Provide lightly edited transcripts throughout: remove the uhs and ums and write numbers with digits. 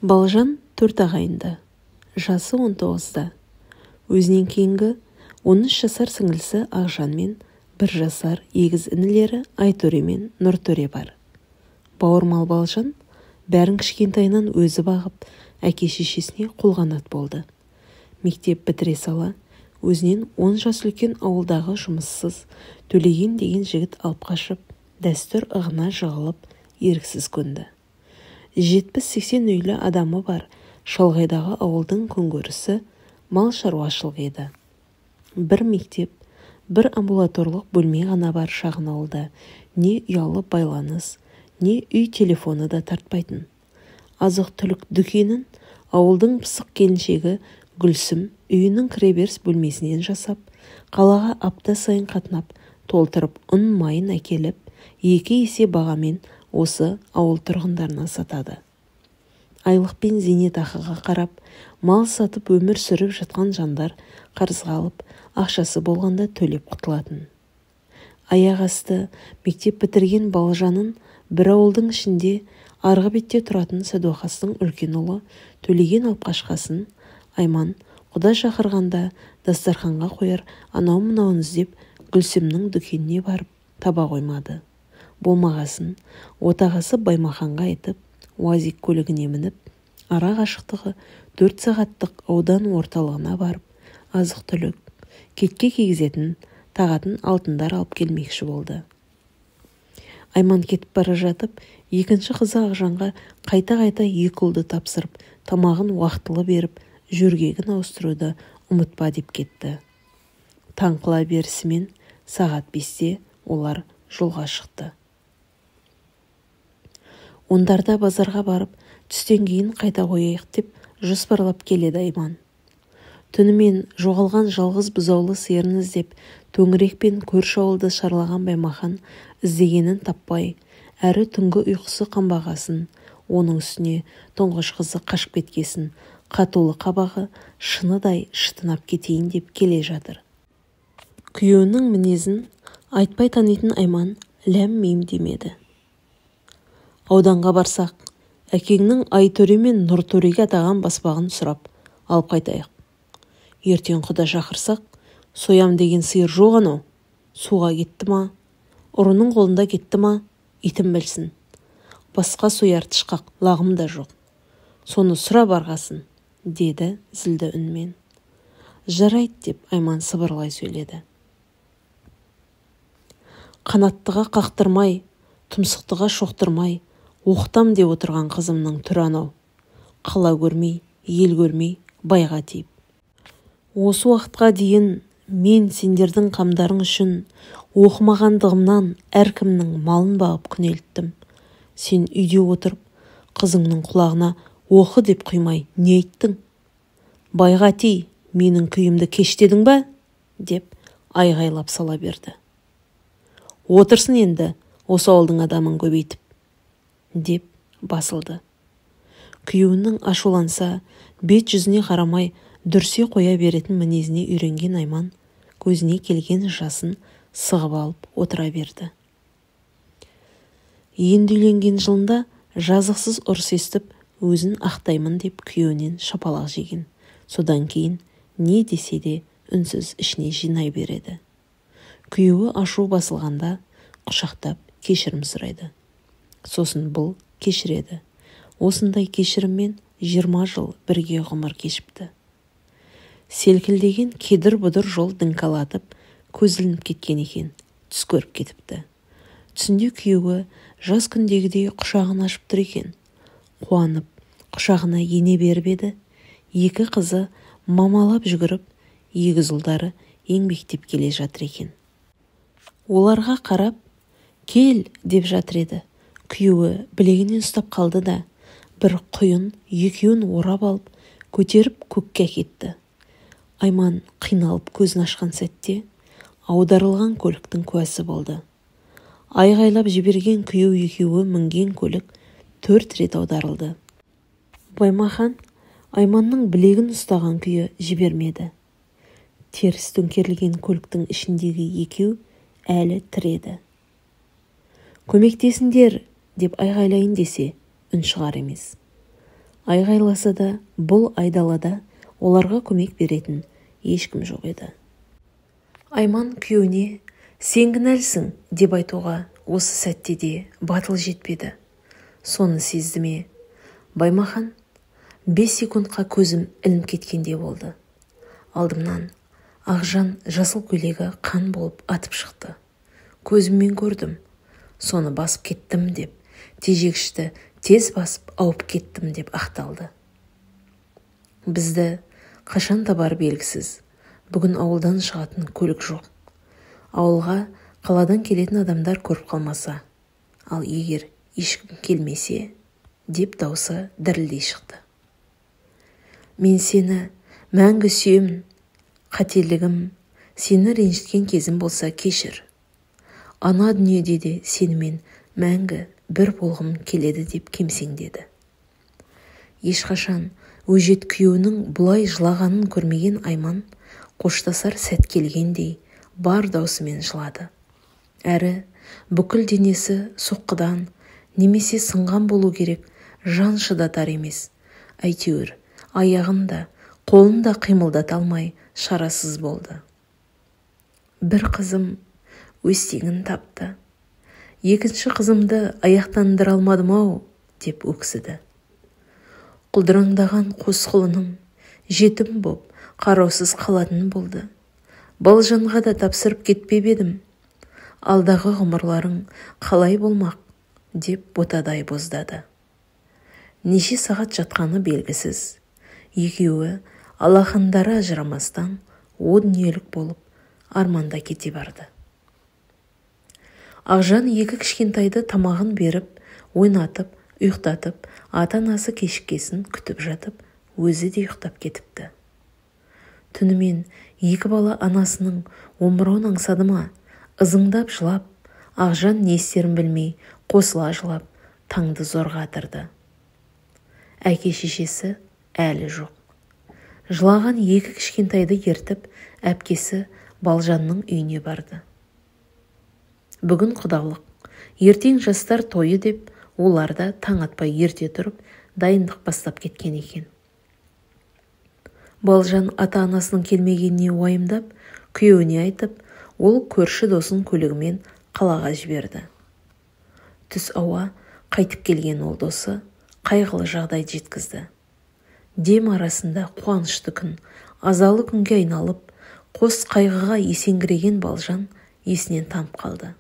Балжан 4 ағайынды, жасы 19-да. Өзінен кейінгі 13 жасар сіңілісі Ақжан мен 1 жасар егіз інілері Айтөре мен Нұртөре бар. Бауырмал Балжан бәрін кішкентайынан өзі бағып, әке-шешесіне қолғанат болды. Мектеп бітіре сала, өзінен 10 жас үлкен ауылдағы жұмыссыз Төлеген деген жігіт алып қашып, дәстүр ығына жығылып, еріксіз көнді. 70-80 үйлі адамы бар шалғайдағы ауылдың күнкөрісі мал шаруашылығы еді. Бір мектеп, бір амбулаторлық бөлме ғана бар шағын ауылда не ұялы байланыс, не үй телефоны да тартпайтын. Азық-түлік дүкенін ауылдың пысық келіншегі Гүлсім үйінің кіреберіс бөлмесінен жасап, қалаға апта сайын қатынап, толтырып ұн майын әкеліп, 2 есе бағамен осы ауыл тұрғындарына сатады. Айлық пен зейнетақыға қарап, мал сатып өмір сүріп жатқан жандар қарызға алып, ақшасы болғанда төлеп құтылатын. Аяқ асты мектеп бітірген Балжанын бір ауылдың ішінде арғы бетте тұратын Сәдуақастың үлкен ұлы Төлеген алып қашқасын Айман құда шақырғанда дастарханға қояр анау-мынауын іздеп Гүлсімнің дүкеніне барып таба қоймады. Болмағасын отағасы Баймаханға айтып, УАЗик көлігіне мініп, ара қашықтығы 4 сағаттық аудан орталығына барып, азық-түлік, кетке кигізетін, тағатын алтындар алып келмекші болды. Айман кетіп бара жатып, екінші қызы Ақжанға қайта-қайта 2 ұлды тапсырып, тамағын уақытылы беріп, жөргегін ауыстыруды ұмытпа деп кетті. Таңқыла берісімен сағат 5-те олар жолға шықты. Ондарда базарға барып, түстен кейін қайта қояйық деп жоспарлап келеді Айман. Түнімен жоғалған жалғыз бұзаулы сиырын іздеп, төңірекпен көрші ауылды шарлаған Баймахан іздегенін таппай, әрі түнгі ұйқысы қанбағасын, оның үстіне тұңғыш қызы қашып кеткесін, қатулы қабағы шыныдай шытынап кетейін деп келе жатыр. Күйеуінің мінезін айтпай танитын Айман ләм-мим демеді. Ауданға барсақ, әкеңнің Айтөре мен Нұртөреге атаған баспағын сұрап, алып қайтайық. Ертең құда шақырсақ, соям деген сиыр жоқ анау. Суға кетті ма, ұрының қолында кетті ма, итім білсін. Басқа сояр тышқақ лағым да жоқ. Соны сұра барғасын, деді зілді үнмен. Жарайды деп Айман сыбырлай сөйледі. Қанаттыға қақтырмай, тұмсықтыға шоқтырмай, оқытам деп отырған қызымның түрі анау. Қала көрмей, ел көрмей, байға тиіп. Осы уақытқа дейін мен сендердің қамдарың үшін оқымағандығымнан әркімнің малын бағып күнелттім. Сен үйде отырып, қызыңның құлағына оқы деп құймай не айттың? Байға тей, менің күйімді кештедің ба? Деп айғайлап сала берді. Отырсын енді, осы ауылдың адамын көбейтіп, деп басылды. Күйеуінің ашуланса, бет жүзіне қарамай дүрсе қоя беретін мінезіне үйренген Айман көзіне келген жасын сығып алып отыра берді. Енді үйленген жылында жазықсыз ұрыс естіп, өзін ақтаймын деп күйеуінен шапалақ жеген. Содан кейін не десе де үнсіз ішіне жинай береді. Күйеуі ашу басылғанда құшақтап кешірім сұрайды. Сосын бұл кешіреді. Осындай кешіріммен 20 жыл бірге ғұмыр кешіпті. Селкілдеген кедір-бұдыр жол діңкалатып, көзілініп кеткен екен, түс көріп кетіпті. Түсінде күйеуі жас күндегідей құшағын ашып тұр екен. Қуанып, құшағына ене беріп еді, 2 қызы мамалап жүгіріп, егіз ұлдары еңбектеп келе жатыр екен. Оларға қарап, кел деп жатыр еді. Күйеуі білегінен ұстап қалды да, бір құйын екеуін орап алып, көтеріп көкке әкетті. Айман қиналып көзін ашқан сәтте, аударылған көліктің куәсі болды. Айғайлап жіберген күйеу екеуі мінген көлік 4 рет аударылды. Баймахан Айманның білегін ұстаған күйі жібермеді. Теріс төңкерілген көліктің ішіндегі екеу әлі тіреді. Көмектесіңдер деп айғайлайын десе, үн шығар емес. Айғайласа да, бұл айдалада оларға көмек беретін ешкім жоқ еді. Айман күйеуіне «Сен кінәлісің» деп айтуға осы сәтте де батыл жетпеді. Соны сезді ме? Баймахан 5 секундқа көзім ілініп кеткенде болды. Алдымнан Ақжан жасыл көйлегі қан болып атып шықты. Көзіммен көрдім. Соны басып кеттім деп, тежегішті тез басып ауып кеттім деп ақталды. Бізді қашан табар белгісіз. Бүгін ауылдан шығатын көлік жоқ. Ауылға қаладан келетін адамдар көріп қалмаса, ал егер ешкім келмесе, деп даусы дірілдей шықты. Мен сені мәңгі сүйемін. Қателігім, сені ренжіткен кезім болса кешір. Ана дүниеде де сенімен мәңгі бір болғым келеді деп кемсеңдеді. Ешқашан өжет күйеуінің бұлай жылағанын көрмеген Айман қоштасар сәт келгендей бар даусымен жылады. Әрі бүкіл денесі соққыдан немесе сынған болу керек, жан шыдатар емес. Әйтеуір аяғын да қолын да қимылдата алмай шарасыз болды. Бір қызым өстеңін тапты. Екінші қызымды аяқтандыра алмадым-ау деп өксіді. Құлдыраңдаған қос құлыным жетім боп қараусыз қалатын болды. Балжанға да тапсырып кетпеп едім. Алдағы ғұмырларың қалай болмақ деп ботадай боздады. Неше сағат жатқаны белгісіз. Екеуі алақандары ажырамастан о дүниелік болып арманда кете барды. Ақжан екі кішкентайды тамағын беріп, ойнатып, ұйықтатып, ата-анасы кешіккесін күтіп жатып, өзі де ұйықтап кетіпті. Түнімен екі бала анасының омырауын аңсады ма, ызыңдап жылап, Ақжан не істерін білмей қосыла жылап, таңды зорға атырды. Әке-шешесі әлі жоқ. Жылаған екі кішкентайды ертіп, әпкесі Балжанның үйіне барды. Бүгін құдалық, ертең жастар тойы деп, олар да таң атпай ерте тұрып, дайындық бастап кеткен екен. Балжан ата-анасының келмегеніне уайымдап, күйеуіне айтып, ол көрші досын көлігімен қалаға жіберді. Түс ауа қайтып келген ол досы қайғылы жағдай жеткізді. Дем арасында қуанышты күн, азалы күнге айналып, қос қайғыға есеңгіреген Балжан есінен танып қалды.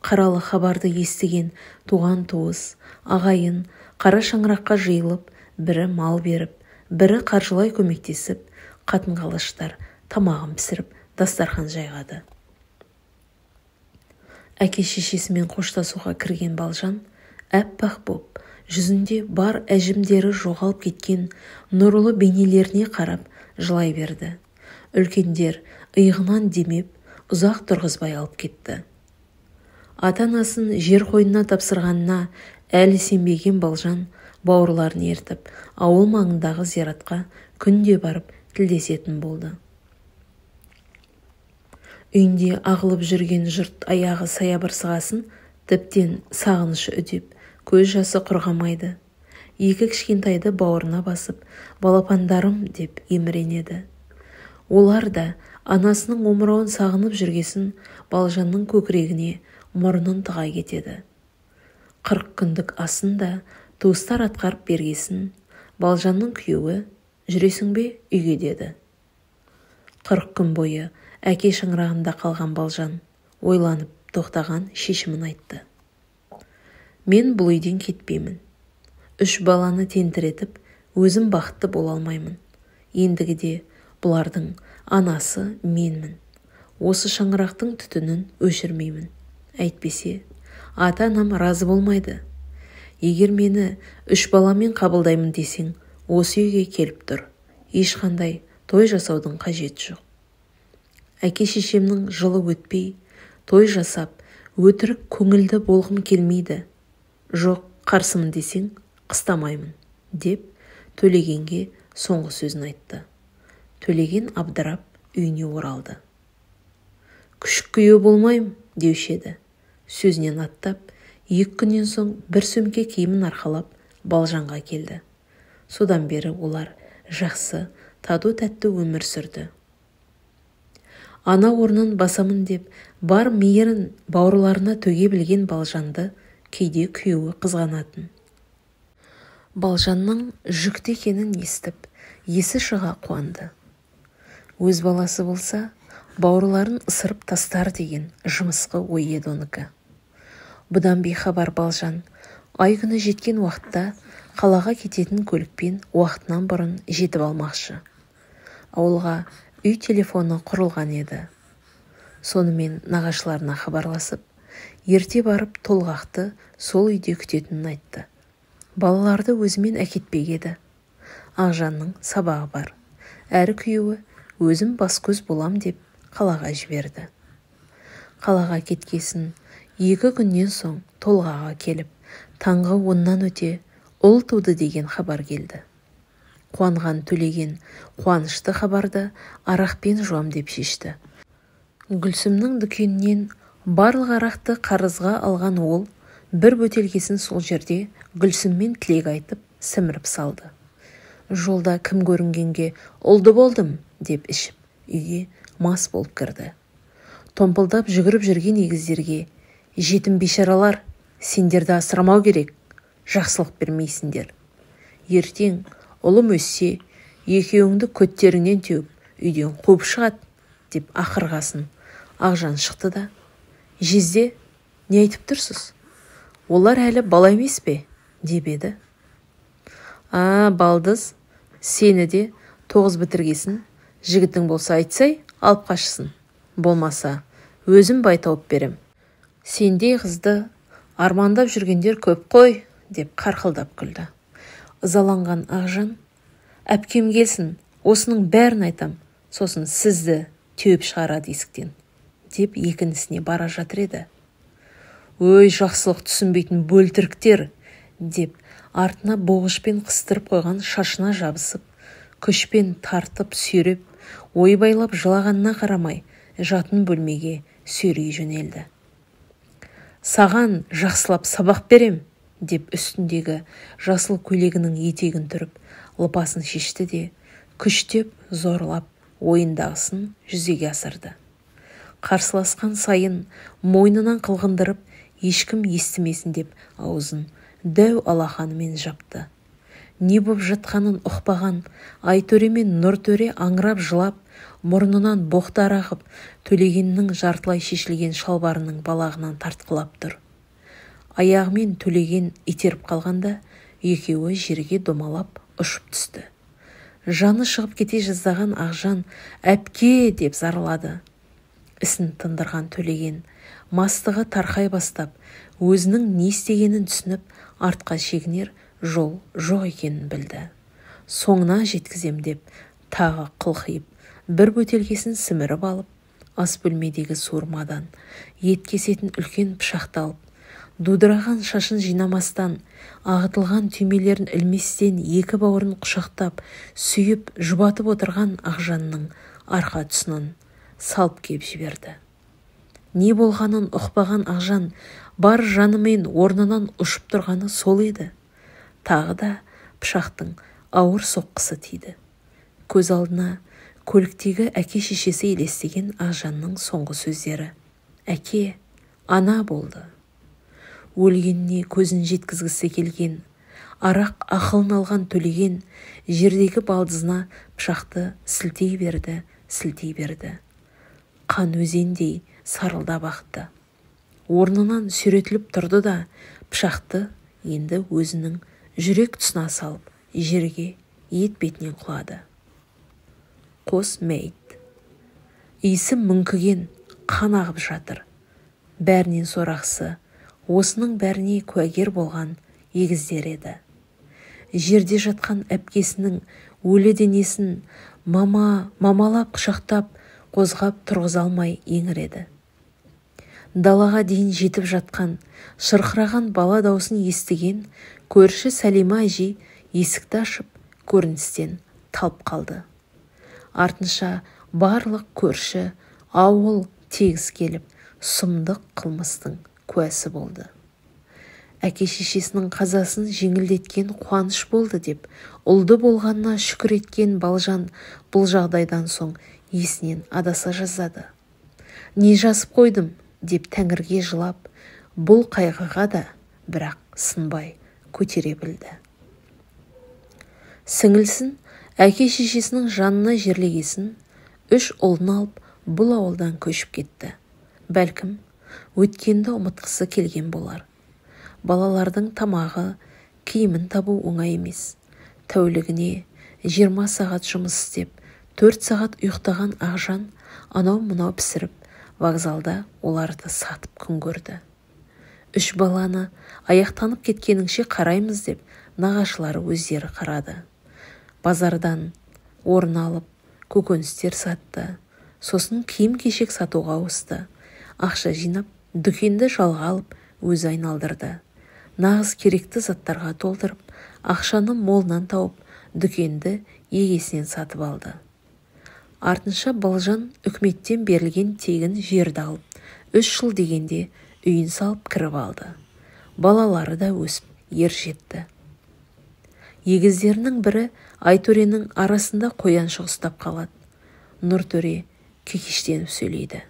Қаралы хабарды естіген туған туыс, ағайын қара шаңыраққа жиылып, бірі мал беріп, бірі қаржылай көмектесіп, қатын-қалаштар тамағын пісіріп, дастархан жайғады. Әке-шешесімен қоштасуға кірген Балжан әппақ боп, жүзінде бар әжімдері жоғалып кеткен нұрлы бейнелеріне қарап жылай берді. Үлкендер иығынан демеп, ұзақ тұрғызбай алып кетті. Ата-анасын жер қойнына тапсырғанына әлі сенбеген Балжан бауырларын ертіп, ауыл маңындағы зиратқа күнде барып тілдесетін болды. Үйінде ағылып жүрген жұрт аяғы саябырсығасын тіптен сағынышы үдеп, көз жасы құрғамайды. Екі кішкентайды бауырына басып, балапандарым деп еміренеді. Олар да анасының омырауын сағынып жүргесін Балжанның көкірегіне мұрнын тыға кетеді. 40 күндік асын да туыстар атқарып бергесін Балжанның күйеуі жүресің бе үйге деді. 40 күн бойы әке шаңырағында қалған Балжан ойланып тоқтаған шешімін айтты. Мен бұл үйден кетпеймін. 3 баланы тентіретіп, өзім бақытты бола алмаймын. Ендігіде бұлардың анасы менмін. Осы шаңырақтың түтінін өшірмеймін. Әйтпесе, ата-анам разы болмайды. Егер мені 3 баламен қабылдаймын десең, осы үйге келіп тұр. Ешқандай той жасаудың қажеті жоқ. Әке-шешемнің жылы өтпей, той жасап, өтірік көңілді болғым келмейді. Жоқ, қарсымын десең, қыстамаймын, деп Төлегенге соңғы сөзін айтты. Төлеген абдырап үйіне оралды. Күшік күйеу болмайым, деуші еді. Сөзінен аттап, 2 күннен соң бір сөмке киімін арқалап Балжанға келді. Содан бері олар жақсы, тату-тәтті өмір сүрді. Ана орнын басамын деп бар мейірін бауырларына төге білген Балжанды кейде күйеуі қызғанатын. Балжанның жүкті екенін естіп, есі шыға қуанды. Өз баласы болса, бауырларын ысырып тастар деген жымысқы ой еді оныкі. Бұдан бейхабар Балжан ай күні жеткен уақытта қалаға кететін көлікпен уақытынан бұрын жетіп алмақшы. Ауылға үй телефоны құрылған еді. Сонымен нағашыларына хабарласып, ерте барып толғақты сол үйде күтетінін айтты. Балаларды өзімен әкетпек еді. Ақжанның сабағы бар. Әрі күйеуі өзім бас-көз болам деп қалаға жіберді. Қалаға кеткесін 2 күннен соң толғаға келіп, таңғы 10-нан өте ұл туды деген хабар келді. Қуанған Төлеген қуанышты хабарды арақпен жуам деп шешті. Гүлсімнің дүкенінен барлық арақты қарызға алған ол бір бөтелкесін сол жерде Гүлсіммен тілек айтып сіміріп салды. Жолда кім көрінгенге ұлды болдым деп ішіп, үйге мас болып кірді. Томпылдап жүгіріп жүрген егіздерге, жетім бейшаралар, сендерді асырамау керек, жақсылық бермейсіңдер. Ертең ұлым өссе, екеуіңді көттеріңнен теуіп, үйден қуып шығады, деп ақырғасын. Ақжан шықты да, жезде, не айтып тұрсыз? Олар әлі бала емес пе? Деп еді. Балдыз, сені де 9 бітіргесін, жігітің болса айтсай, алып қашсын. Болмаса, өзім бай тауып берем. Сендей қызды армандап жүргендер көп қой, деп қарқылдап күлді. Ызаланған Ақжан, әпкем келсін, осының бәрін айтам, сосын сізді теуіп шығарады есіктен, деп екінісіне бара жатыр еді. Өй, жақсылық түсінбейтін бөлтіріктер, деп артына боғышпен қыстырып қойған шашына жабысып, күшпен тартып сүйреп, ойбайлап жылағанына қарамай, жатын бөлмеге сүйрей жөнелді. Саған жақсылап сабақ берем, деп үстіндегі жасыл көйлегінің етегін түріп, лыпасын шешті де, күштеп, зорлап, ойындағысын жүзеге асырды. Қарсыласқан сайын мойнынан қылғындырып, ешкім естімесін деп аузын дәу алақанымен жапты. Не боп жатқанын ұқпаған Айтөре мен Нұртөре аңырап жылап, мұрнынан боқтар ағып, Төлегеннің жартылай шешілген шалбарының балағынан тартқылап тұр. Аяғымен Төлеген итеріп қалғанда, екеуі жерге домалап ұшып түсті. Жаны шығып кете жаздаған Ақжан әпке деп зарлады. Ісін тындырған Төлеген мастығы тарқай бастап, өзінің не істегенін түсініп, артқа шегінер жол жоқ екенін білді. Соңына жеткізем деп, тағы қылқиып, бір бөтелкесін сіміріп алып, ас бөлмедегі суырмадан ет кесетін үлкен пышақты алып, дудыраған шашын жинамастан, ағытылған түймелерін ілместен екі бауырын құшақтап, сүйіп, жұбатып отырған Ақжанның арқа тұсынан салып кеп жіберді. Не болғанын ұқпаған Ақжан бар жанымен орнынан ұшып тұрғаны сол еді. Тағы да пышақтың ауыр соққысы тиді. Көз алдына көліктегі әке шешесі елестеген Ақжанның соңғы сөздері. Әке, ана болды. Өлгеніне көзін жеткізгісі келген, арақ ақылын алған Төлеген жердегі балдызына пышақты сілтей берді. Қан өзендей сарылдап ақты. Орнынан сүйретіліп тұрды да, пышақты енді өзінің жүрек тұсына салып, жерге ет бетінен құлады. Қос мәйіт. Иісі мүңкіген, қан ағып жатыр. Бәрінен сорақсы, осының бәріне куәгер болған егіздер еді. Жерде жатқан әпкесінің өлі денесін мамалап құшақтап, қозғап тұрғыза алмай еңіреді. Далаға дейін жетіп жатқан, шырқыраған бала даусын естіген көрші Сәлима әжей есікті ашып, көріністен талып қалды. Артынша барлық көрші, ауыл тегіс келіп, сұмдық қылмыстың куәсі болды. әке-шешесінің қазасын жеңілдеткен қуаныш болды деп, ұлды болғанына шүкір еткен Балжан бұл жағдайдан соң есінен адаса жаздады. Не жазып қойдым деп Тәңірге жылап, бұл қайғыға да бірақ сынбай көтере білді. Сіңілсін әке-шешесінің жанына жерлегесін 3 ұлын алып бұл ауылдан көшіп кетті. Бәлкім, өткенді ұмытқысы келген болар. Балалардың тамағы, киімін табу оңай емес. Тәулігіне 20 сағат жұмыс істеп, 4 сағат ұйықтаған Ақжан анау-мынау пісіріп, вокзалда оларды сатып күн көрді. 3 баланы аяқтанып кеткеніңше қараймыз деп нағашылары өздері қарады. Базардан орын алып, көкөністер сатты. Сосын киім-кешек сатуға ауысты. Ақша жинап, дүкенді жалға алып, өзі айналдырды. Нағыз керекті заттарға толтырып, ақшаны молынан тауып, дүкенді егесінен сатып алды. Артынша Балжан үкіметтен берілген тегін жерді алып, 3 жыл дегенде үйін салып кіріп алды. Балалары да өсіп ер жетті. Егіздерінің бірі Айтөренің арасында қояншық ұстап қалады. Нұртөре кекештеніп сөйлейді.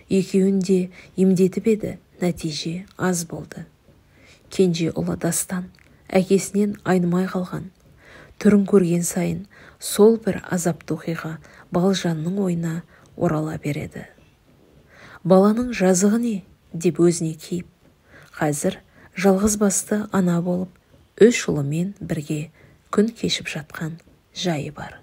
Екеуін де емдетіп еді, нәтиже аз болды. Кенже ұлы Дастан әкесінен айнымай қалған. Түрін көрген сайын сол бір азапты оқиға Балжанның ойына орала береді. Баланың жазығы не деп өзіне кейіп, қазір жалғыз басты ана болып, 3 ұлымен бірге күн кешіп жатқан жайы бар.